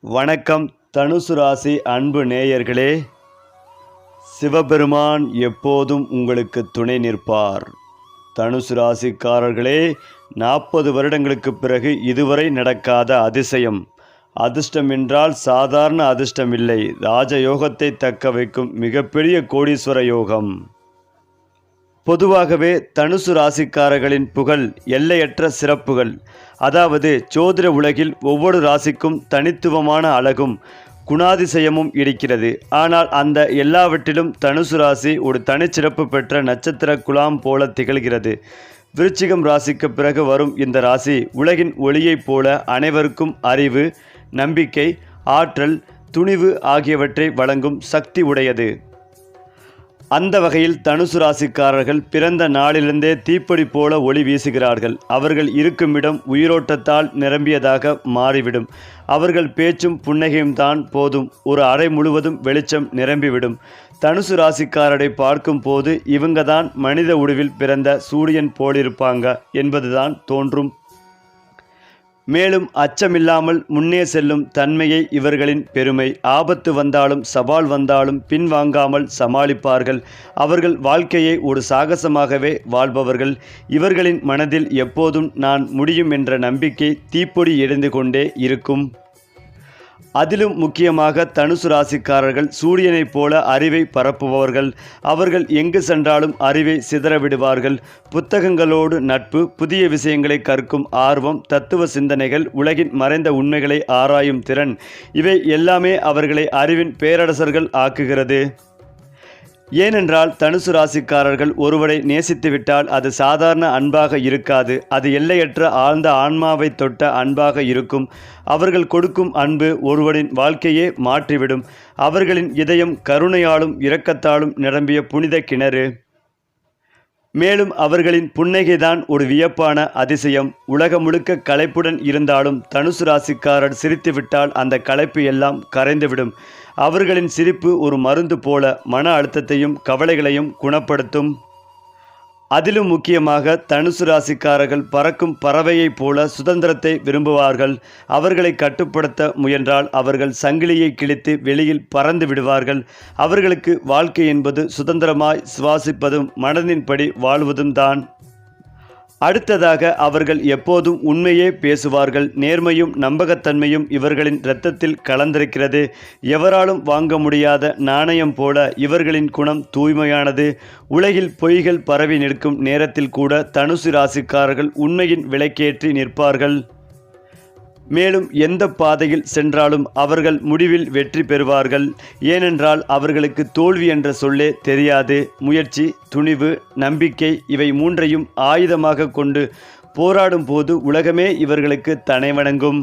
வணக்கம் தனுசு ராசி அன்பு நேயர்களே, சிவபெருமான் எப்போதும் உங்களுக்கு துணை நிற்பார். தனுசு ராசிக்காரர்களே, 40 வருடங்களுக்கு பிறகு இதுவரை நடக்காத அதிசயம். அதிர்ஷ்டம் என்றால் சாதாரண அதிர்ஷ்டம் இல்லை, ராஜயோகத்தை தக்க வைக்கும் மிகப்பெரிய கோடீஸ்வர யோகம். பொதுவாகவே தனுசு ராசிக்காரர்களின் புகழ் எல்லையற்ற சிறப்புகள். அதாவது ஜோதிட உலகில் ஒவ்வொரு ராசிக்கும் தனித்துவமான அழகும் குணாதிசயமும் இருக்கிறது. ஆனால் அந்த எல்லாவற்றிலும் தனுசு ராசி ஒரு தனிச்சிறப்பு பெற்ற நட்சத்திர குலாம் போல திகழ்கிறது. விருச்சிகம் ராசிக்கு பிறகு வரும் இந்த ராசி உலகின் ஒளியைப் போல அனைவருக்கும் அறிவு, நம்பிக்கை, ஆற்றல், துணிவு ஆகியவற்றை வழங்கும் சக்தி உடையது. அந்த வகையில் தனுசு ராசிக்காரர்கள் பிறந்த நாளிலிருந்தே தீப்பொறி போல ஒளி வீசுகிறார்கள். அவர்கள் இருக்குமிடம் உயிரோட்டத்தால் நிரம்பியதாக மாறிவிடும். அவர்கள் பேச்சும் புன்னகையும் தான் போதும், ஒரு அறை முழுவதும் வெளிச்சம் நிரம்பிவிடும். தனுசு ராசிக்காரரை பார்க்கும் போது இவங்க தான் மனித உருவில் பிறந்த சூரியன் போலிருப்பாங்க என்பதுதான் தோன்றும். மேலும் அச்சமில்லாமல் முன்னே செல்லும் தன்மையை இவர்களின் பெருமை. ஆபத்து வந்தாலும் சவால் வந்தாலும் பின்வாங்காமல் சமாளிப்பார்கள். அவர்கள் வாழ்க்கையை ஒரு சாகசமாகவே வாழ்பவர்கள். இவர்களின் மனதில் எப்போதும் நான் முடியும் என்ற நம்பிக்கை தீப்பொறி எரிந்து கொண்டே இருக்கும். அதிலும் முக்கியமாக தனுசு ராசிக்காரர்கள் சூரியனைப் போல அறிவை பரப்புபவர்கள். அவர்கள் எங்கு சென்றாலும் அறிவை சிதறவிடுவார்கள். புத்தகங்களோடு நட்பு, புதிய விஷயங்களை கற்கும் ஆர்வம், தத்துவ சிந்தனைகள், உலகின் மறைந்த உண்மைகளை ஆராயும் திறன், இவை எல்லாமே அவர்களை அறிவின் பேரரசர்கள் ஆக்குகிறது. ஏனென்றால் தனுசு ராசிக்காரர்கள் ஒருவரை நேசித்துவிட்டால் அது சாதாரண அன்பாக இருக்காது. அது எல்லையற்ற ஆழ்ந்த ஆன்மாவை தொட்ட அன்பாக இருக்கும். அவர்கள் கொடுக்கும் அன்பு ஒருவரின் வாழ்க்கையே மாற்றிவிடும். அவர்களின் இதயம் கருணையாலும் இரக்கத்தாலும் நிரம்பிய புனித கிணறு. மேலும் அவர்களின் புன்னகைதான் ஒரு வியப்பான அதிசயம். உலகம் முழுக்க களைப்புடன் இருந்தாலும் தனுசு ராசிக்காரர் சிரித்துவிட்டால் அந்த களைப்பு எல்லாம் கரைந்துவிடும். அவர்களின் சிரிப்பு ஒரு மருந்து போல மன அழுத்தத்தையும் கவலைகளையும் குணப்படுத்தும். அதிலும் முக்கியமாக தனுசு ராசிக்காரர்கள் பறக்கும் பறவையைப் போல சுதந்திரத்தை விரும்புவார்கள். அவர்களை கட்டுப்படுத்த முயன்றால் அவர்கள் சங்கிலியை கிழித்து வெளியில் பறந்து விடுவார்கள். அவர்களுக்கு வாழ்க்கை என்பது சுதந்திரமாய் சுவாசிப்பதும் மனதின்படி வாழ்வதும் தான். அடுத்ததாக அவர்கள் எப்போதும் உண்மையே பேசுவார்கள். நேர்மையும் நம்பகத்தன்மையும் இவர்களின் இரத்தத்தில் கலந்திருக்கிறது. எவராலும் வாங்க முடியாத நாணயம் போல இவர்களின் குணம் தூய்மையானது. உலகில் பொய்கள் பரவி நிற்கும் நேரத்தில் கூட தனுசு ராசிக்காரர்கள் உண்மையின் விளக்கேற்றி நிற்பார்கள். மேலும் எந்த பாதையில் சென்றாலும் அவர்கள் முடிவில் வெற்றி பெறுவார்கள். ஏனென்றால் அவர்களுக்கு தோல்வி என்ற சொல்லே தெரியாது. முயற்சி, துணிவு, நம்பிக்கை இவை மூன்றையும் ஆயுதமாக கொண்டு போராடும் போது உலகமே இவர்களுக்கு தனைவணங்கும்.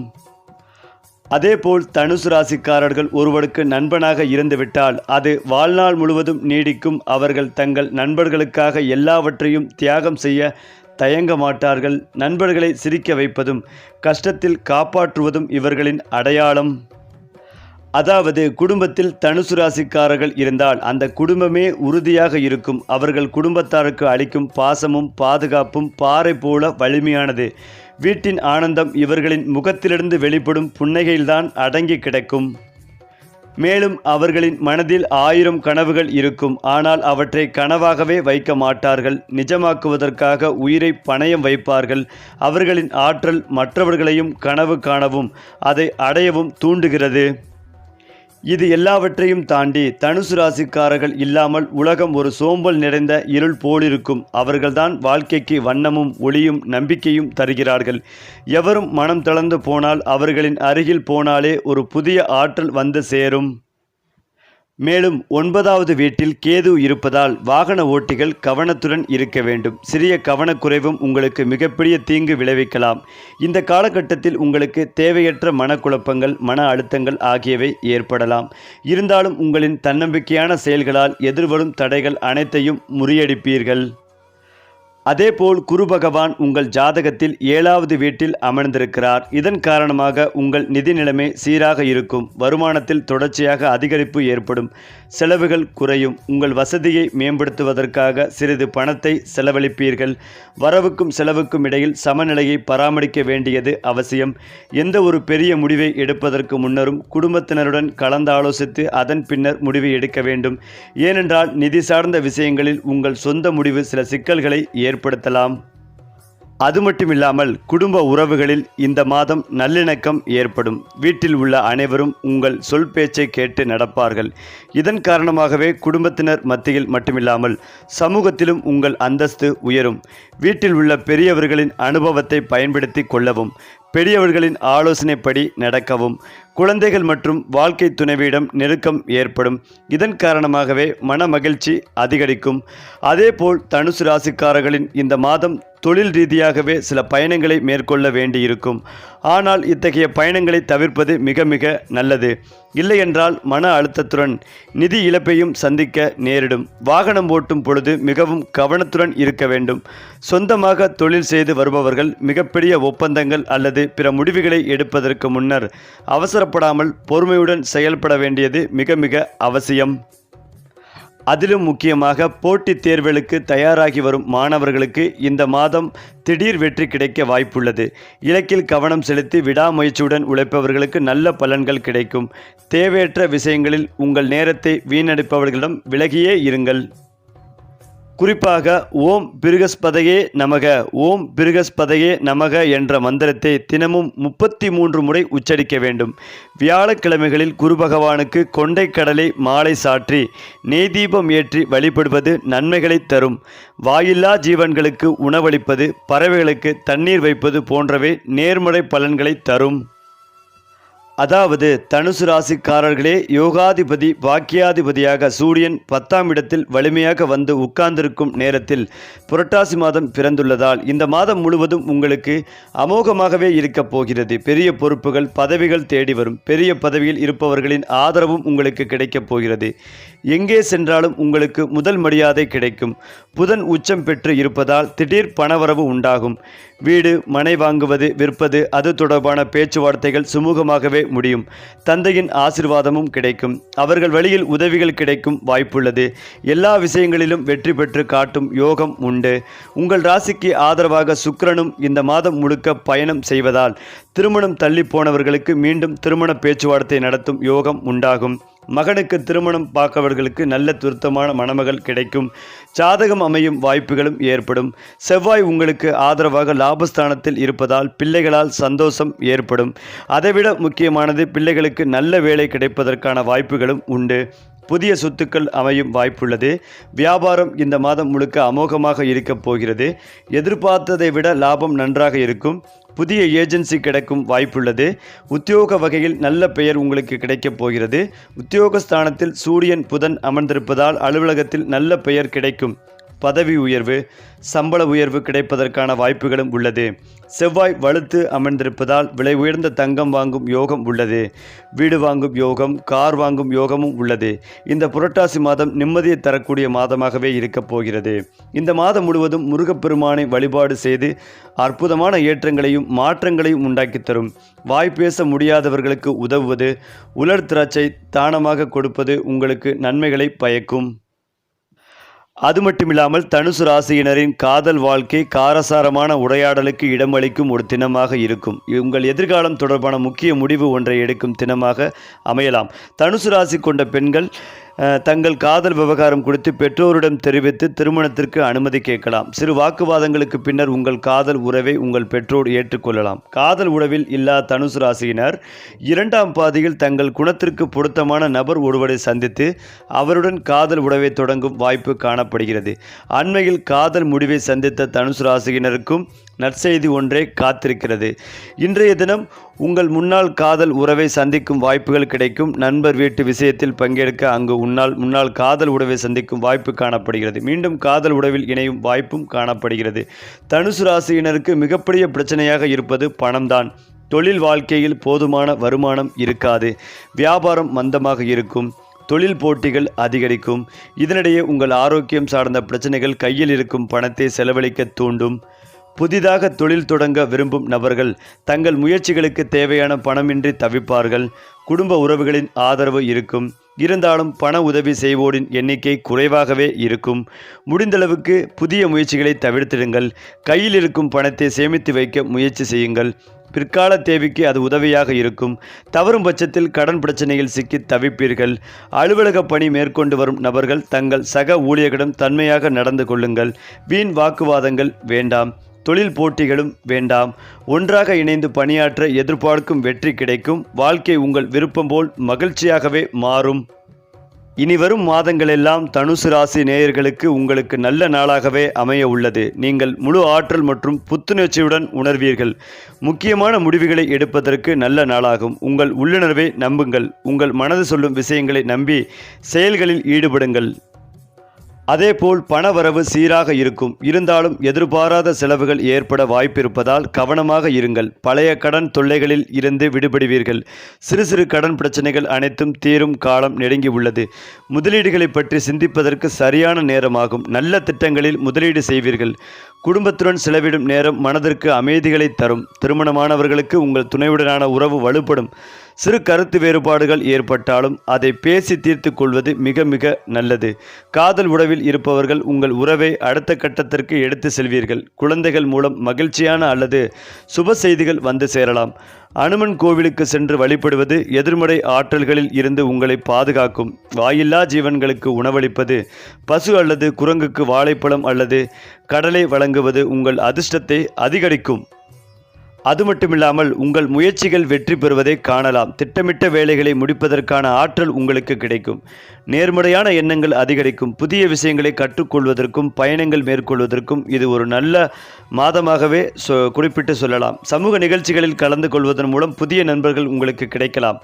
அதேபோல் தனுசு ராசிக்காரர்கள் ஒருவருக்கு நண்பனாக இருந்துவிட்டால் அது வாழ்நாள் முழுவதும் நீடிக்கும். அவர்கள் தங்கள் நண்பர்களுக்காக எல்லாவற்றையும் தியாகம் செய்ய தயங்க மாட்டார்கள். நண்பர்களை சிரிக்க வைப்பதும் கஷ்டத்தில் காப்பாற்றுவதும் இவர்களின் அடையாளம். அதாவது குடும்பத்தில் தனுசு ராசிக்காரர்கள் இருந்தால் அந்த குடும்பமே உறுதியாக இருக்கும். அவர்கள் குடும்பத்தாருக்கு அளிக்கும் பாசமும் பாதுகாப்பும் பாறை போல வலிமையானது. வீட்டின் ஆனந்தம் இவர்களின் முகத்திலிருந்து வெளிப்படும் புன்னகையில்தான் அடங்கி கிடக்கும். மேலும் அவர்களின் மனதில் 1000 கனவுகள் இருக்கும். ஆனால் அவற்றை கனவாகவே வைக்க மாட்டார்கள். நிஜமாக்குவதற்காக உயிரை பணயம் வைப்பார்கள். அவர்களின் ஆற்றல் மற்றவர்களையும் கனவு காணவும் அதை அடையவும் தூண்டுகிறது. இது எல்லாவற்றையும் தாண்டி தனுசு ராசிக்காரர்கள் இல்லாமல் உலகம் ஒரு சோம்பல் நிறைந்த இருள் போலிருக்கும். அவர்கள்தான் வாழ்க்கைக்கு வண்ணமும் ஒளியும் நம்பிக்கையும் தருகிறார்கள். எவரும் மனம் தளர்ந்து போனால் அவர்களின் அருகில் போனாலே ஒரு புதிய ஆற்றல் வந்து சேரும். மேலும் 9வது வீட்டில் கேது இருப்பதால் வாகன ஓட்டிகள் கவனத்துடன் இருக்க வேண்டும். சிறிய கவனக்குறைவும் உங்களுக்கு மிகப்பெரிய தீங்கு விளைவிக்கலாம். இந்த காலகட்டத்தில் உங்களுக்கு தேவையற்ற மனக்குழப்பங்கள், மன அழுத்தங்கள் ஆகியவை ஏற்படலாம். இருந்தாலும் உங்களின் தன்னம்பிக்கையான செயல்களால் எதிர்வரும் தடைகள் அனைத்தையும் முறியடிப்பீர்கள். அதேபோல் குரு பகவான் உங்கள் ஜாதகத்தில் 7வது வீட்டில் அமர்ந்திருக்கிறார். இதன் காரணமாக உங்கள் நிதி நிலைமை சீராக இருக்கும். வருமானத்தில் தொடர்ச்சியாக அதிகரிப்பு ஏற்படும். செலவுகள் குறையும். உங்கள் வசதியை மேம்படுத்துவதற்காக சிறிது பணத்தை செலவழிப்பீர்கள். வரவுக்கும் செலவுக்கும் இடையில் சமநிலையை பராமரிக்க வேண்டியது அவசியம். எந்த ஒரு பெரிய முடிவை எடுப்பதற்கு முன்னரும் குடும்பத்தினருடன் கலந்தாலோசித்து அதன் பின்னர் முடிவை எடுக்க வேண்டும். ஏனென்றால் நிதி சார்ந்த விஷயங்களில் உங்கள் சொந்த முடிவு சில சிக்கல்களை ஏற்படுத்தலாம். அது மட்டுமில்லாமல் குடும்ப உறவுகளில் இந்த மாதம் நல்லிணக்கம் ஏற்படும். வீட்டில் உள்ள அனைவரும் உங்கள் சொல் பேச்சை கேட்டு நடப்பார்கள். இதன் காரணமாகவே குடும்பத்தினர் மத்தியில் மட்டுமில்லாமல் சமூகத்திலும் உங்கள் அந்தஸ்து உயரும். வீட்டில் உள்ள பெரியவர்களின் அனுபவத்தை பயன்படுத்தி கொள்ளவும். பெரியவர்களின் ஆலோசனைப்படி நடக்கவும். குழந்தைகள் மற்றும் வாழ்க்கை துணைவியிடம் நெருக்கம் ஏற்படும். இதன் காரணமாகவே மன மகிழ்ச்சி அதிகரிக்கும். அதேபோல் தனுசு ராசிக்காரர்களின் இந்த மாதம் தொழில் ரீதியாகவே சில பயணங்களை மேற்கொள்ள வேண்டியிருக்கும். ஆனால் இத்தகைய பயணங்களை தவிர்ப்பது மிக மிக நல்லது. இல்லையென்றால் மன அழுத்தத்துடன் நிதி இழப்பையும் சந்திக்க நேரிடும். வாகனம் ஓட்டும் பொழுது மிகவும் கவனத்துடன் இருக்க வேண்டும். சொந்தமாக தொழில் செய்து வருபவர்கள் மிகப்பெரிய ஒப்பந்தங்கள் அல்லது பிற முடிவுகளை எடுப்பதற்கு முன்னர் அவசரப்படாமல் பொறுமையுடன் செயல்பட வேண்டியது மிக மிக அவசியம். அதிலும் முக்கியமாக போட்டித் தேர்வுகளுக்கு தயாராகி வரும் மாணவர்களுக்கு இந்த மாதம் திடீர் வெற்றி கிடைக்க வாய்ப்புள்ளது. இலக்கில் கவனம் செலுத்தி விடாமுயற்சியுடன் உழைப்பவர்களுக்கு நல்ல பலன்கள் கிடைக்கும். தேவையற்ற விஷயங்களில் உங்கள் நேரத்தை வீணடிப்பவர்களிடம் விலகியே இருங்கள். குறிப்பாக ஓம் பிருகஸ்பதையே நமக, ஓம் பிருகஸ்பதையே நமக என்ற மந்திரத்தை தினமும் 33 முறை உச்சரிக்க வேண்டும். வியாழக்கிழமைகளில் குரு பகவானுக்கு கொண்டைக்கடலை மாலை சாற்றி நெய்தீபம் ஏற்றி வழிபடுவது நன்மைகளை தரும். வாயில்லா ஜீவன்களுக்கு உணவளிப்பது, பறவைகளுக்கு தண்ணீர் வைப்பது போன்றவை நேர்மறை பலன்களை தரும். அதாவது தனுசு ராசிக்காரர்களே, யோகாதிபதி பாக்கியாதிபதியாக சூரியன் 10ஆம் இடத்தில் வலிமையாக வந்து உட்கார்ந்திருக்கும் நேரத்தில் புரட்டாசி மாதம் பிறந்துள்ளதால் இந்த மாதம் முழுவதும் உங்களுக்கு அமோகமாகவே இருக்கப் போகிறது. பெரிய பொறுப்புகள், பதவிகள் தேடி வரும். பெரிய பதவியில் இருப்பவர்களின் ஆதரவும் உங்களுக்கு கிடைக்கப் போகிறது. எங்கே சென்றாலும் உங்களுக்கு முதல் மரியாதை கிடைக்கும். புதன் உச்சம் பெற்று இருப்பதால் திடீர் பணவரவு உண்டாகும். வீடு மனை வாங்குவது, விற்பது, அது தொடர்பான பேச்சுவார்த்தைகள் சுமூகமாகவே முடியும். தந்தையின் ஆசீர்வாதமும் கிடைக்கும். அவர்கள் வழியில் உதவிகள் கிடைக்கும் வாய்ப்புள்ளது. எல்லா விஷயங்களிலும் வெற்றி பெற்று காட்டும் யோகம் உண்டு. உங்கள் ராசிக்கு ஆதரவாக சுக்கிரனும் இந்த மாதம் முழுக்க பயணம் செய்வதால் திருமணம் தள்ளி போனவர்களுக்கு மீண்டும் திருமண பேச்சுவார்த்தை நடத்தும் யோகம் உண்டாகும். மகனுக்கு திருமணம் பார்க்கவர்களுக்கு நல்ல திருத்தமான மணமகள் கிடைக்கும். ஜாதகம் அமையும் வாய்ப்புகளும் ஏற்படும். செவ்வாய் உங்களுக்கு ஆதரவாக லாபஸ்தானத்தில் இருப்பதால் பிள்ளைகளால் சந்தோஷம் ஏற்படும். அதைவிட முக்கியமானது, பிள்ளைகளுக்கு நல்ல வேலை கிடைப்பதற்கான வாய்ப்புகளும் உண்டு. புதிய சொத்துக்கள் அமையும் வாய்ப்புள்ளது. வியாபாரம் இந்த மாதம் முழுக்க அமோகமாக இருக்கப் போகிறது. எதிர்பார்த்ததை விட லாபம் நன்றாக இருக்கும். புதிய ஏஜென்சி கிடைக்கும் வாய்ப்புள்ளது. உத்தியோக வகையில் நல்ல பெயர் உங்களுக்கு கிடைக்கப் போகிறது. உத்தியோகஸ்தானத்தில் சூரியன் புதன் அமர்ந்திருப்பதால் அலுவலகத்தில் நல்ல பெயர் கிடைக்கும். பதவி உயர்வு, சம்பள உயர்வு கிடைப்பதற்கான வாய்ப்புகளும் உள்ளது. செவ்வாய் வலுத்து அமர்ந்திருப்பதால் விலை உயர்ந்த தங்கம் வாங்கும் யோகம் உள்ளது. வீடு வாங்கும் யோகம், கார் வாங்கும் யோகமும் உள்ளது. இந்த புரட்டாசி மாதம் நிம்மதியை தரக்கூடிய மாதமாகவே இருக்கப் போகிறது. இந்த மாதம் முழுவதும் முருகப்பெருமானை வழிபாடு செய்து அற்புதமான ஏற்றங்களையும் மாற்றங்களையும் உண்டாக்கி தரும். வாய் பேச முடியாதவர்களுக்கு உதவுவது, உலர் திராட்சை தானமாக கொடுப்பது உங்களுக்கு நன்மைகளை பயக்கும். அது மட்டுமில்லாமல் தனுசு ராசியினரின் காதல் வாழ்க்கை காரசாரமான உரையாடலுக்கு இடமளிக்கும் ஒரு தினமாக இருக்கும். உங்கள் எதிர்காலம் தொடர்பான முக்கிய முடிவு ஒன்றை எடுக்கும் தினமாக அமையலாம். தனுசு ராசி கொண்ட பெண்கள் தங்கள் காதல் விவகாரம் குறித்து பெற்றோரிடம் தெரிவித்து திருமணத்திற்கு அனுமதி கேட்கலாம். சிறு வாக்குவாதங்களுக்கு பின்னர் உங்கள் காதல் உறவை உங்கள் பெற்றோர் ஏற்றுக்கொள்ளலாம். காதல் உறவில் இல்லா தனுசு ராசியினர் 2ஆம் பாதியில் தங்கள் குணத்திற்கு பொருத்தமான நபர் ஒருவரை சந்தித்து அவருடன் காதல் உறவை தொடங்கும் வாய்ப்பு காணப்படுகிறது. அண்மையில் காதல் முடிவை சந்தித்த தனுசு ராசியினருக்கும் நற்செய்தி ஒன்றே காத்திருக்கிறது. இன்றைய தினம் உங்கள் முன்னாள் காதல் உறவை சந்திக்கும் வாய்ப்புகள் கிடைக்கும். நண்பர் வீட்டு விஷயத்தில் பங்கெடுக்க அங்கு முன்னாள் காதல் உறவை சந்திக்கும் வாய்ப்பு காணப்படுகிறது. மீண்டும் காதல் உறவில் இணையும் வாய்ப்பும் காணப்படுகிறது. தனுசு ராசியினருக்கு மிகப்பெரிய பிரச்சனையாக இருப்பது பணம்தான். தொழில் வாழ்க்கையில் போதுமான வருமானம் இருக்காது. வியாபாரம் மந்தமாக இருக்கும். தொழில் போட்டிகள் அதிகரிக்கும். இதனிடையே உங்கள் ஆரோக்கியம் சார்ந்த பிரச்சனைகள் கையில் இருக்கும் பணத்தை செலவழிக்க தூண்டும். புதிதாக தொழில் தொடங்க விரும்பும் நபர்கள் தங்கள் முயற்சிகளுக்கு தேவையான பணமின்றி தவிப்பார்கள். குடும்ப உறவுகளின் ஆதரவு இருக்கும். இருந்தாலும் பண உதவி செய்வோரின் எண்ணிக்கை குறைவாகவே இருக்கும். முடிந்தளவுக்கு புதிய முயற்சிகளை தவிர்த்திடுங்கள். கையில் இருக்கும் பணத்தை சேமித்து வைக்க முயற்சி செய்யுங்கள். பிற்கால தேவைக்கு அது உதவியாக இருக்கும். தவறும் பட்சத்தில் கடன் பிரச்சனையில் சிக்கி தவிப்பீர்கள். அலுவலக பணி மேற்கொண்டு வரும் நபர்கள் தங்கள் சக ஊழியர்களிடம் தன்மையாக நடந்து கொள்ளுங்கள். வீண் வாக்குவாதங்கள் வேண்டாம். தொழில் போட்டிகளும் வேண்டாம். ஒன்றாக இணைந்து பணியாற்ற எதிர்பார்க்கும் வெற்றி கிடைக்கும். வாழ்க்கை உங்கள் விருப்பம் போல் மகிழ்ச்சியாகவே மாறும். இனி வரும் மாதங்களெல்லாம் தனுசு ராசி நேயர்களுக்கு உங்களுக்கு நல்ல நாளாகவே அமைய உள்ளது. நீங்கள் முழு ஆற்றல் மற்றும் புத்துணர்ச்சியுடன் உணர்வீர்கள். முக்கியமான முடிவுகளை எடுப்பதற்கு நல்ல நாளாகும். உங்கள் உள்ளுணர்வை நம்புங்கள். உங்கள் மனது சொல்லும் விஷயங்களை நம்பி செயல்களில் ஈடுபடுங்கள். அதேபோல் பணவரவு சீராக இருக்கும். இருந்தாலும் எதிர்பாராத செலவுகள் ஏற்பட வாய்ப்பிருப்பதால் கவனமாக இருங்கள். பழைய கடன் தொல்லைகளில் இருந்து விடுபடுவீர்கள். சிறு சிறு கடன் பிரச்சனைகள் அனைத்தும் தீரும் காலம் நெருங்கி உள்ளது. முதலீடுகளை பற்றி சிந்திப்பதற்கு சரியான நேரமாகும். நல்ல திட்டங்களில் முதலீடு செய்வீர்கள். குடும்பத்துடன் செலவிடும் நேரம் மனதிற்கு அமைதிகளை தரும். திருமணமானவர்களுக்கு உங்கள் துணையுடனான உறவு வலுப்படும். சிறு கருத்து வேறுபாடுகள் ஏற்பட்டாலும் அதை பேசி தீர்த்து கொள்வது மிக மிக நல்லது. காதல் உறவில் இருப்பவர்கள் உங்கள் உறவை அடுத்த கட்டத்திற்கு எடுத்து செல்வீர்கள். குழந்தைகள் மூலம் மகிழ்ச்சியான அல்லது சுப செய்திகள் வந்து சேரலாம். அனுமன் கோவிலுக்கு சென்று வழிபடுவது எதிர்மறை ஆற்றல்களில் இருந்து உங்களை பாதுகாக்கும். வாயில்லா ஜீவன்களுக்கு உணவளிப்பது, பசு அல்லது குரங்குக்கு வாழைப்பழம் அல்லது கடலை வழங்குவது உங்கள் அதிர்ஷ்டத்தை அதிகரிக்கும். அது மட்டுமில்லாமல் உங்கள் முயற்சிகள் வெற்றி பெறுவதை காணலாம். திட்டமிட்ட வேலைகளை முடிப்பதற்கான ஆற்றல் உங்களுக்கு கிடைக்கும். நேர்மறையான எண்ணங்கள் அதிகரிக்கும். புதிய விஷயங்களை கற்றுக்கொள்வதற்கும் பயணங்கள் மேற்கொள்வதற்கும் இது ஒரு நல்ல மாதமாகவே குறிப்பிட்டு சொல்லலாம். சமூக நிகழ்ச்சிகளில் கலந்து கொள்வதன் மூலம் புதிய நண்பர்கள் உங்களுக்கு கிடைக்கலாம்.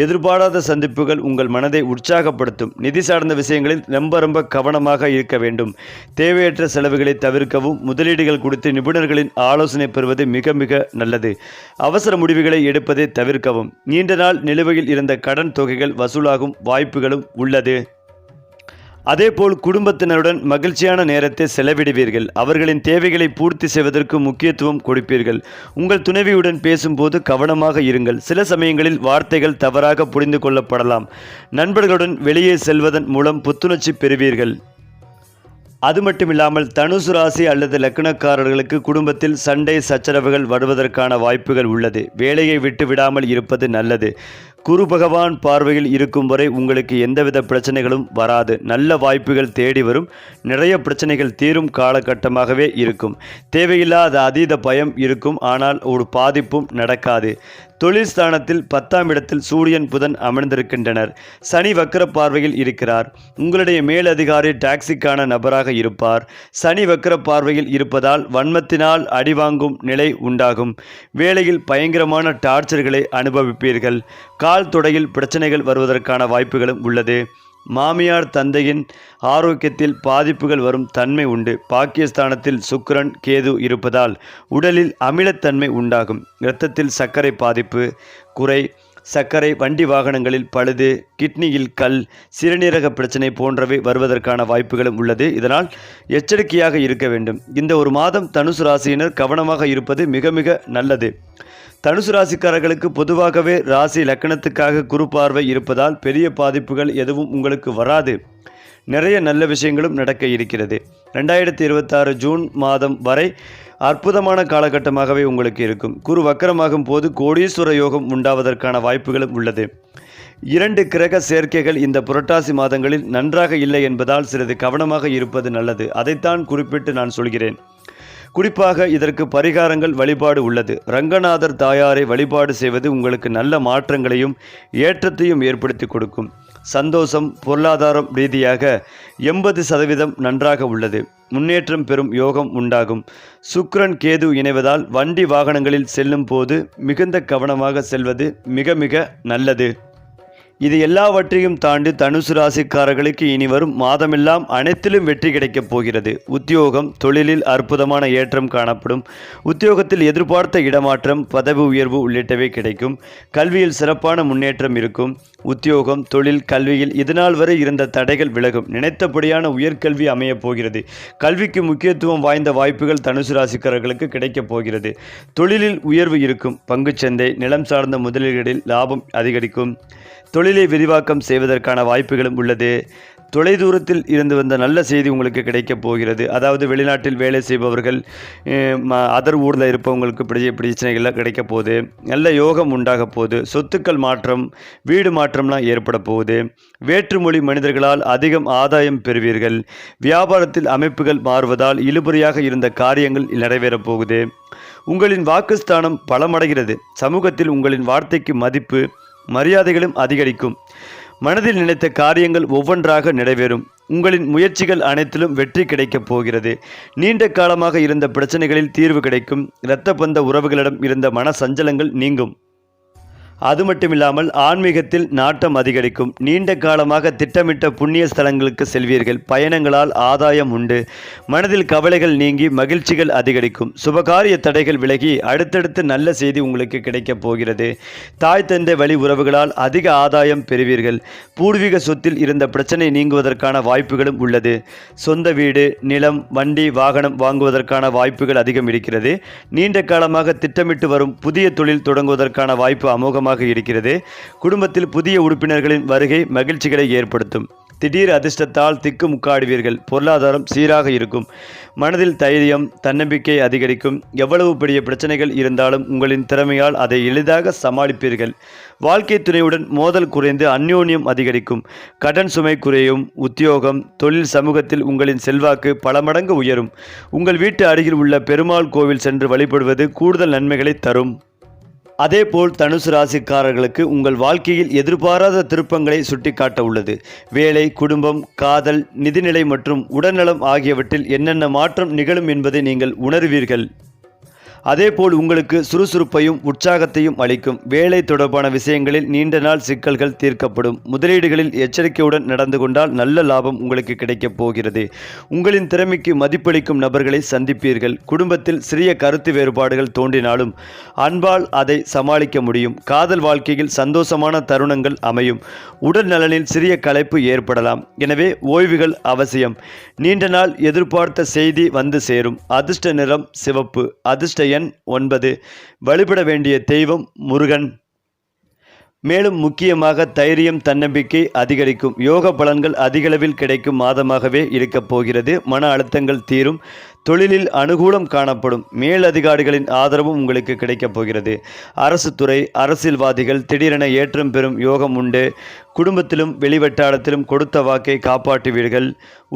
எதிர்பாராத சந்திப்புகள் உங்கள் மனதை உற்சாகப்படுத்தும். நிதி சார்ந்த விஷயங்களில் ரொம்ப கவனமாக இருக்க வேண்டும். தேவையற்ற செலவுகளை தவிர்க்கவும். முதலீடுகள் குறித்து நிபுணர்களின் ஆலோசனை பெறுவது மிக மிக நல்லது. அவசர முடிவுகளை எடுப்பதை தவிர்க்கவும். நீண்ட நாள் நிலுவையில் இருந்த கடன் தொகைகள் வசூலாகும் வாய்ப்புகளும் உள்ளது. அதேபோல் குடும்பத்தினருடன் மகிழ்ச்சியான நேரத்தை செலவிடுவீர்கள். அவர்களின் தேவைகளை பூர்த்தி செய்வதற்கு முக்கியத்துவம் கொடுப்பீர்கள். உங்கள் துணைவியுடன் பேசும்போது கவனமாக இருங்கள். சில சமயங்களில் வார்த்தைகள் தவறாக புரிந்து கொள்ளப்படலாம். நண்பர்களுடன் வெளியே செல்வதன் மூலம் புத்துணர்ச்சி பெறுவீர்கள். அது மட்டுமில்லாமல் தனுசு ராசி அல்லது லக்னக்காரர்களுக்கு குடும்பத்தில் சண்டை சச்சரவுகள் வருவதற்கான வாய்ப்புகள் உள்ளது. வேலையை விட்டு விடாமல் இருப்பது நல்லது. குரு பகவான் பார்வையில் இருக்கும் வரை உங்களுக்கு எந்தவித பிரச்சனைகளும் வராது. நல்ல வாய்ப்புகள் தேடி வரும். நிறைய பிரச்சனைகள் தீரும் காலகட்டமாகவே இருக்கும். தேவையில்லாத அதீத பயம் இருக்கும். ஆனால் ஒரு பாதிப்பும் நடக்காது. தொழில் ஸ்தானத்தில் 10ஆம் இடத்தில் சூரியன் புதன் அமர்ந்திருக்கின்றனர். சனி வக்கர பார்வையில் இருக்கிறார். உங்களுடைய மேலதிகாரி டாக்ஸிக்கான நபராக இருப்பார். சனி வக்கர பார்வையில் இருப்பதால் வன்மத்தினால் அடிவாங்கும் நிலை உண்டாகும். வேலையில் பயங்கரமான டார்ச்சர்களை அனுபவிப்பீர்கள். கால் தொடையில் பிரச்சனைகள் வருவதற்கான வாய்ப்புகளும் உள்ளது. மாமியார் தந்தையின் ஆரோக்கியத்தில் பாதிப்புகள் வரும் தன்மை உண்டு. பாக்கியஸ்தானத்தில் சுக்கிரன் கேது இருப்பதால் உடலில் அமிலத்தன்மை உண்டாகும். இரத்தத்தில் சர்க்கரை பாதிப்பு குறை, சர்க்கரை, வண்டி வாகனங்களில் பழுது, கிட்னியில் கல், சிறுநீரக பிரச்சனை போன்றவை வருவதற்கான வாய்ப்புகளும் உள்ளது. இதனால் எச்சரிக்கையாக இருக்க வேண்டும். இந்த ஒரு மாதம் தனுசு ராசியினர் கவனமாக இருப்பது மிக மிக நல்லது. தனுசு ராசிக்காரர்களுக்கு பொதுவாகவே ராசி லக்கணத்துக்காக குரு பார்வை இருப்பதால் பெரிய பாதிப்புகள் எதுவும் உங்களுக்கு வராது. நிறைய நல்ல விஷயங்களும் நடக்க இருக்கிறது. 2026 ஜூன் மாதம் வரை அற்புதமான காலகட்டமாகவே உங்களுக்கு இருக்கும். குரு வக்கரமாகும் போது கோடீஸ்வர யோகம் உண்டாவதற்கான வாய்ப்புகளும் உள்ளது. 2 கிரக சேர்க்கைகள் இந்த புரட்டாசி மாதங்களில் நன்றாக இல்லை என்பதால் சிறிது கவனமாக இருப்பது நல்லது. அதைத்தான் குறிப்பிட்டு நான் சொல்கிறேன். குறிப்பாக இதற்கு பரிகாரங்கள் வழிபாடு உள்ளது. ரங்கநாதர் தாயாரை வழிபாடு செய்வது உங்களுக்கு நல்ல மாற்றங்களையும் ஏற்றத்தையும் ஏற்படுத்தி கொடுக்கும். சந்தோஷம், பொருளாதாரம் ரீதியாக 80% நன்றாக உள்ளது. முன்னேற்றம் பெறும் யோகம் உண்டாகும். சுக்கிரன் கேது இணைவதால் வண்டி வாகனங்களில் செல்லும் போது மிகுந்த கவனமாக செல்வது மிக மிக நல்லது. இது எல்லாவற்றையும் தாண்டி தனுசு ராசிக்காரர்களுக்கு இனி வரும் மாதமெல்லாம் அனைத்திலும் வெற்றி கிடைக்கப் போகிறது. உத்தியோகம், தொழிலில் அற்புதமான ஏற்றம் காணப்படும். உத்தியோகத்தில் எதிர்பார்த்த இடமாற்றம், பதவி உயர்வு உள்ளிட்டவை கிடைக்கும். கல்வியில் சிறப்பான முன்னேற்றம் இருக்கும். உத்தியோகம், தொழில், கல்வியில் இதுநாள் வரை இருந்த தடைகள் விலகும். நினைத்தபடியான உயர்கல்வி அமையப் போகிறது. கல்விக்கு முக்கியத்துவம் வாய்ந்த வாய்ப்புகள் தனுசு ராசிக்காரர்களுக்கு கிடைக்கப் போகிறது. தொழிலில் உயர்வு இருக்கும். பங்குச்சந்தை, நிலம் சார்ந்த முதலீடுகளில் லாபம் அதிகரிக்கும். தொழிலை விரிவாக்கம் செய்வதற்கான வாய்ப்புகளும் உள்ளது. தொலைதூரத்தில் இருந்து வந்த நல்ல செய்தி உங்களுக்கு கிடைக்கப் போகிறது. அதாவது வெளிநாட்டில் வேலை செய்பவர்கள், அதர் ஊரில் இருப்பவங்களுக்கு பிரச்சனைகள்லாம் கிடைக்க போகுது. நல்ல யோகம் உண்டாக போகுது. சொத்துக்கள் மாற்றம், வீடு மாற்றம்லாம் ஏற்பட போகுது. வேற்றுமொழி மனிதர்களால் அதிகம் ஆதாயம் பெறுவீர்கள். வியாபாரத்தில் அமைப்புகள் மாறுவதால் இழுபறியாக இருந்த காரியங்கள் நிறைவேறப் போகுது. உங்களின் வாக்குஸ்தானம் பலமடைகிறது. சமூகத்தில் உங்களின் வார்த்தைக்கு மதிப்பு, மரியாதைகளும் அதிகரிக்கும். மனதில் நினைத்த காரியங்கள் ஒவ்வொன்றாக நிறைவேறும். உங்களின் முயற்சிகள் அனைத்திலும் வெற்றி கிடைக்கப் போகிறது. நீண்ட காலமாக இருந்த பிரச்சனைகளில் தீர்வு கிடைக்கும். இரத்த பந்த உறவுகளிடம் இருந்த மன சஞ்சலங்கள் நீங்கும். அது மட்டுமில்லாமல் ஆன்மீகத்தில் நாட்டம் அதிகரிக்கும். நீண்ட காலமாக திட்டமிட்ட புண்ணிய ஸ்தலங்களுக்கு செல்வீர்கள். பயணங்களால் ஆதாயம் உண்டு. மனதில் கவலைகள் நீங்கி மகிழ்ச்சிகள் அதிகரிக்கும். சுபகாரிய தடைகள் விலகி அடுத்தடுத்து நல்ல செய்தி உங்களுக்கு கிடைக்கப் போகிறது. தாய் தந்தை வழி உறவுகளால் அதிக ஆதாயம் பெறுவீர்கள். பூர்வீக சொத்தில் இருந்த பிரச்சனை நீங்குவதற்கான வாய்ப்புகளும் உள்ளது. சொந்த வீடு, நிலம், வண்டி, வாகனம் வாங்குவதற்கான வாய்ப்புகள் அதிகம் இருக்கிறது. நீண்ட காலமாக திட்டமிட்டு வரும் புதிய தொழில் தொடங்குவதற்கான வாய்ப்பு அமோகமாக இருக்கிறது. குடும்பத்தில் புதிய உறுப்பினர்களின் வருகை மகிழ்ச்சிகளை ஏற்படுத்தும். திடீர் அதிர்ஷ்டத்தால் திக்கு முக்காடுவீர்கள். பொருளாதாரம் சீராக இருக்கும். மனதில் தைரியம், தன்னம்பிக்கை அதிகரிக்கும். எவ்வளவு பெரிய பிரச்சனைகள் இருந்தாலும் உங்களின் திறமையால் அதை எளிதாக சமாளிப்பீர்கள். வாழ்க்கை துணையுடன் மோதல் குறைந்து அந்யோன்யம் அதிகரிக்கும். கடன் சுமை குறையும். உத்தியோகம், தொழில், சமூகத்தில் உங்களின் செல்வாக்கு பல மடங்கு உயரும். உங்கள் வீட்டு அருகில் உள்ள பெருமாள் கோவில் சென்று வழிபடுவது கூடுதல் நன்மைகளை தரும். அதேபோல் தனுசு ராசிக்காரர்களுக்கு உங்கள் வாழ்க்கையில் எதிர்பாராத திருப்பங்களை சுட்டிக்காட்ட உள்ளது. வேலை, குடும்பம், காதல், நிதிநிலை மற்றும் உடல்நலம் ஆகியவற்றில் என்னென்ன மாற்றம் நிகழும் என்பதை நீங்கள் உணர்வீர்கள். அதேபோல் உங்களுக்கு சுறுசுறுப்பையும் உற்சாகத்தையும் அளிக்கும். வேலை தொடர்பான விஷயங்களில் நீண்ட நாள் சிக்கல்கள் தீர்க்கப்படும். முதலீடுகளில் எச்சரிக்கையுடன் நடந்து கொண்டால் நல்ல லாபம் உங்களுக்கு கிடைக்கப் போகிறது. உங்களின் திறமைக்கு மதிப்பளிக்கும் நபர்களை சந்திப்பீர்கள். குடும்பத்தில் சிறிய கருத்து வேறுபாடுகள் தோன்றினாலும் அன்பால் அதை சமாளிக்க முடியும். காதல் வாழ்க்கையில் சந்தோஷமான தருணங்கள் அமையும். உடல் நலனில் சிறிய களைப்பு ஏற்படலாம். எனவே ஓய்வுகள் அவசியம். நீண்ட நாள் எதிர்பார்த்த செய்தி வந்து சேரும். அதிர்ஷ்ட நிறம் சிவப்பு. அதிர்ஷ்ட எண் 9. வழிபட வேண்டிய தெய்வம் முருகன். மேலும் முக்கியமாக தைரியம், தன்னம்பிக்கை அதிகரிக்கும். யோக பலன்கள் அதிகளவில் கிடைக்கும் மாதமாகவே இருக்கப் போகிறது. மன அழுத்தங்கள் தீரும். தொழிலில் அனுகூலம் காணப்படும். மேலதிகாரிகளின் ஆதரவும் உங்களுக்கு கிடைக்கப் போகிறது. அரசு துறை, அரசியல்வாதிகள் திடீரென ஏற்றம் பெறும் யோகம் உண்டு. குடும்பத்திலும் வெளிவட்டாரத்திலும் கொடுத்த வாக்கை காப்பாற்றுவீர்கள்.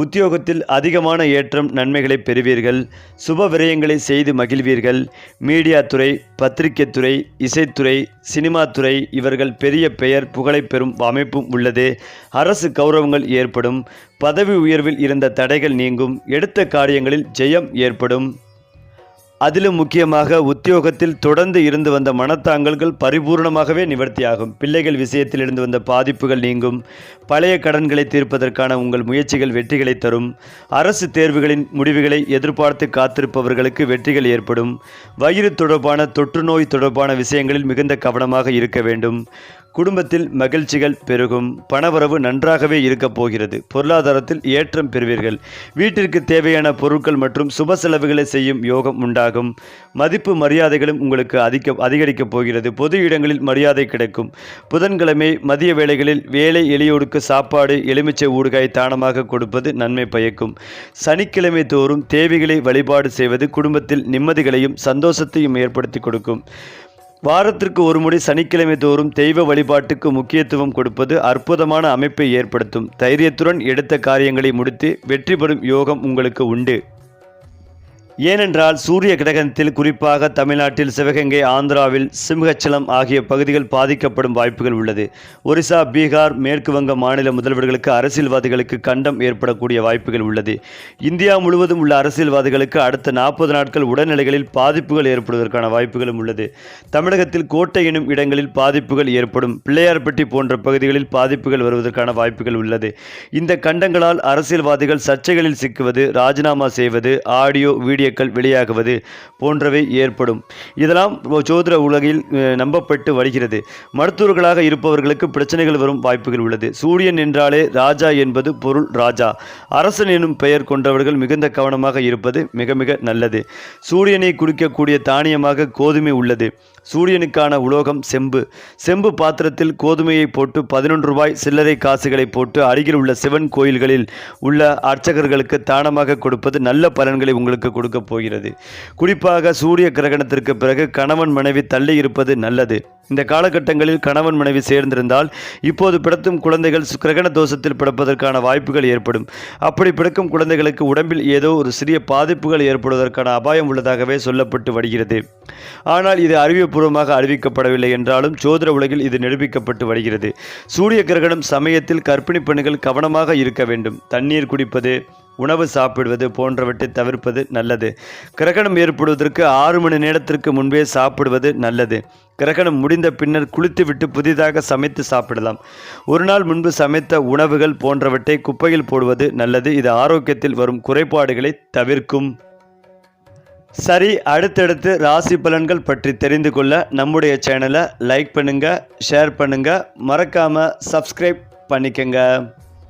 உத்தியோகத்தில் அதிகமான ஏற்றம், நன்மைகளை பெறுவீர்கள். சுப விரயங்களை செய்து மகிழ்வீர்கள். மீடியா துறை, பத்திரிகை துறை, இசைத்துறை, சினிமா துறை இவர்கள் பெரிய பெயர், புகழை பெறும் அமைப்பும் உள்ளது. அரசு கௌரவங்கள் ஏற்படும். பதவி உயர்வில் இருந்த தடைகள் நீங்கும். எடுத்த காரியங்களில் ஜெயம் ஏற்படும். அதிலும் முக்கியமாக உத்தியோகத்தில் தொடர்ந்து இருந்து வந்த மனத்தாங்கல்கள் பரிபூர்ணமாகவே நிவர்த்தியாகும். பிள்ளைகள் விஷயத்தில் இருந்து வந்த பாதிப்புகள் நீங்கும். பழைய கடன்களை தீர்ப்பதற்கான உங்கள் முயற்சிகள் வெற்றிகளை தரும். அரசு தேர்வுகளின் முடிவுகளை எதிர்பார்த்து காத்திருப்பவர்களுக்கு வெற்றிகள் ஏற்படும். வயிறு தொடர்பான, தொற்று நோய் தொடர்பான விஷயங்களில் மிகுந்த கவனமாக இருக்க வேண்டும். குடும்பத்தில் மகிழ்ச்சிகள் பெருகும். பணவரவு நன்றாகவே இருக்கப் போகிறது. பொருளாதாரத்தில் ஏற்றம் பெறுவீர்கள். வீட்டிற்கு தேவையான பொருட்கள் மற்றும் சுப செலவுகளை செய்யும் யோகம் உண்டாகும். மதிப்பு மரியாதைகளும் உங்களுக்கு அதிகரிக்கப் போகிறது. பொது இடங்களில் மரியாதை கிடைக்கும். புதன்கிழமை மதிய வேளைகளில் வேலை எளியோருக்கு சாப்பாடு, எலுமிச்சை ஊறுகாய் தானமாக கொடுப்பது நன்மை பயக்கும். சனிக்கிழமை தோறும் தேவைகளை வழிபாடு செய்வது குடும்பத்தில் நிம்மதிகளையும் சந்தோஷத்தையும் ஏற்படுத்தி கொடுக்கும். வாரத்திற்கு ஒரு முறை சனிக்கிழமை தோறும் தெய்வ வழிபாட்டுக்கு முக்கியத்துவம் கொடுப்பது அற்புதமான அமைப்பை ஏற்படுத்தும். தைரியத்துடன் எடுத்த காரியங்களை முடித்து வெற்றி பெறும் யோகம் உங்களுக்கு உண்டு. ஏனென்றால் சூரிய கிரகணத்தில் குறிப்பாக தமிழ்நாட்டில் சிவகங்கை, ஆந்திராவில் சிம்ஹச்சலம் ஆகிய பகுதிகள் பாதிக்கப்படும் வாய்ப்புகள் உள்ளது. ஒரிசா, பீகார், மேற்கு வங்க மாநில முதல்வர்களுக்கு, அரசியல்வாதிகளுக்கு கண்டம் ஏற்படக்கூடிய வாய்ப்புகள் உள்ளது. இந்தியா முழுவதும் உள்ள அரசியல்வாதிகளுக்கு அடுத்த 40 நாட்கள் உடல்நிலைகளில் பாதிப்புகள் ஏற்படுவதற்கான வாய்ப்புகளும் உள்ளது. தமிழகத்தில் கோட்டை எனும் இடங்களில் பாதிப்புகள் ஏற்படும். பிள்ளையார்பட்டி போன்ற பகுதிகளில் பாதிப்புகள் வருவதற்கான வாய்ப்புகள் உள்ளது. இந்த கண்டங்களால் அரசியல்வாதிகள் சர்ச்சைகளில் சிக்குவது, ராஜினாமா செய்வது, ஆடியோ வீடியோக்கள் வெளியாகுவது போன்றவை ஏற்படும். இதெல்லாம் ஜோதிட உலகில் நம்பப்பட்டு வருகிறது. மருத்துவர்களாக இருப்பவர்களுக்கு பிரச்சனைகள் வரும் வாய்ப்புகள் உள்ளது. சூரியன் என்றாலே ராஜா என்பது பொருள். ராஜா, அரசன் எனும் பெயர் கொண்டவர்கள் மிகுந்த கவனமாக இருப்பது மிக மிக நல்லது. சூரியனை குறிக்கக்கூடிய தானியமாக கோதுமை உள்ளது. சூரியனுக்கான உலோகம் செம்பு. செம்பு பாத்திரத்தில் கோதுமையை போட்டு 11 ரூபாய் சில்லறை காசுகளை போட்டு அருகில் உள்ள சிவன் கோயில்களில் உள்ள அர்ச்சகர்களுக்கு தானமாக கொடுப்பது நல்ல பலன்களை உங்களுக்கு கொடுக்க போகிறது. குறிப்பாக சூரிய கிரகணத்திற்கு பிறகு கணவன் மனைவி தள்ளி இருப்பது நல்லது. இந்த காலகட்டங்களில் கணவன் மனைவி சேர்ந்திருந்தால் இப்போது பிறக்கும் குழந்தைகள் கிரகண தோஷத்தில் பிறப்பதற்கான வாய்ப்புகள் ஏற்படும். அப்படி பிறக்கும் குழந்தைகளுக்கு உடம்பில் ஏதோ ஒரு சிறிய பாதிப்புகள் ஏற்படுவதற்கான அபாயம் உள்ளதாகவே சொல்லப்பட்டு வருகிறது. ஆனால் இது அறிவியப்பூர்வமாக அறிவிக்கப்படவில்லை என்றாலும் ஜோதிட உலகில் இது நிரூபிக்கப்பட்டு வருகிறது. சூரிய கிரகணம் சமயத்தில் கர்ப்பிணி பெண்கள் கவனமாக இருக்க வேண்டும். தண்ணீர் குடிப்பது, உணவு சாப்பிடுவது போன்றவற்றை தவிர்ப்பது நல்லது. கிரகணம் ஏற்படுவதற்கு 6 மணி நேரத்திற்கு முன்பே சாப்பிடுவது நல்லது. கிரகணம் முடிந்த பின்னர் குளித்துவிட்டு புதிதாக சமைத்து சாப்பிடலாம். ஒரு நாள் முன்பு சமைத்த உணவுகள் போன்றவற்றை குப்பையில் போடுவது நல்லது. இது ஆரோக்கியத்தில் வரும் குறைபாடுகளை தவிர்க்கும். சரி, அடுத்தடுத்து ராசி பலன்கள் பற்றி தெரிந்து கொள்ள நம்முடைய சேனலை லைக் பண்ணுங்க, ஷேர் பண்ணுங்க, மறக்காம சப்ஸ்கிரைப் பண்ணிக்கங்க.